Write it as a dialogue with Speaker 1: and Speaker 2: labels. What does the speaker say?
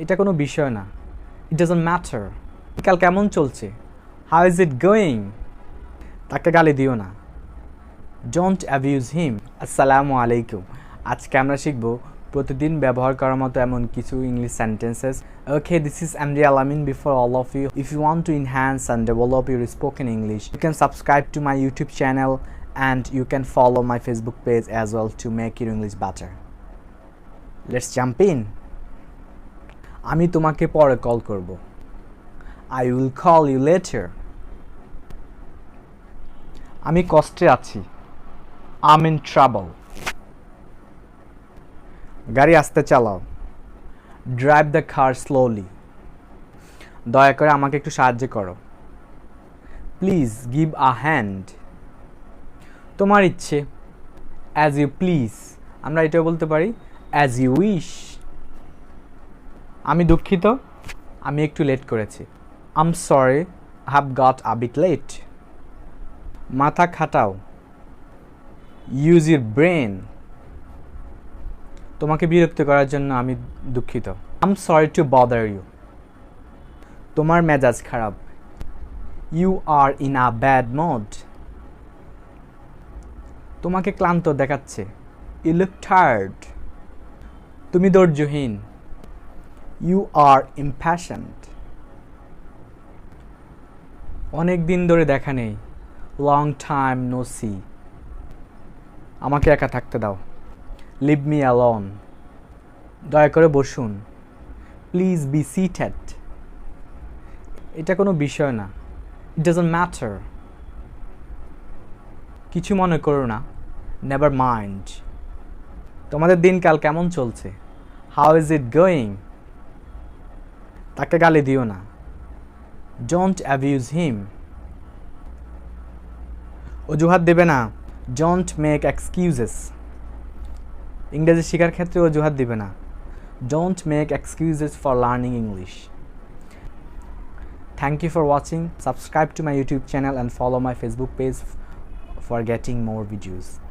Speaker 1: এটা কোনো বিষয় না। It doesn't matter. কাল কেমন চলছে? How is it going? তাকে গালি দিও না। Don't abuse him. আসসালামু আলাইকুম। আজকে আমরা শিখব প্রতিদিন ব্যবহার করার মতো এমন কিছু English sentences. Okay, this is MD ALAMIN before all of you. If you want to enhance and develop your spoken English, you can subscribe to my YouTube channel and you can follow my Facebook page as well to make your English better. Let's jump in. আমি তোমাকে পরে call করব। I will call you later. আমি কষ্টে আছি। I'm in trouble. গাড়ি আস্তে চালাও। Drive the car slowly. দয়া করে আমাকে একটু সাহায্য করো। Please give a hand. তোমার ইচ্ছে। As you please. আমরা এটাও বলতে পারি as you wish. আমি দুঃখিত, আমি একটু লেট করেছি। I'm sorry, I have got a bit late. মাথা খাটাও। Use your brain. তোমাকে বিরক্ত করার জন্য আমি দুঃখিত। I'm sorry to bother you. তোমার মেজাজ খারাপ। You are in a bad mood. তোমাকে ক্লান্ত দেখাচ্ছে। You look tired. তুমি ধৈর্যহীন। You are impatient. অনেক দিন ধরে দেখা নেই। Long time no see. আমাকে একা থাকতে দাও। Leave me alone. দয়া করে বসুন। Please be seated. এটা কোনো বিষয় না। It doesn't matter. কিছু মনে করো না। Never mind. তোমাদের দিনকাল কেমন চলছে? How is it going? তাকে গালি দিও না। Don't abuse him. অজুহাত দেবে না। Don't make excuses. ইংরেজি শেখার ক্ষেত্রে অজুহাত দিবে না। Don't make excuses for learning English. Thank you for watching. Subscribe to my YouTube channel and follow my Facebook page for getting more videos.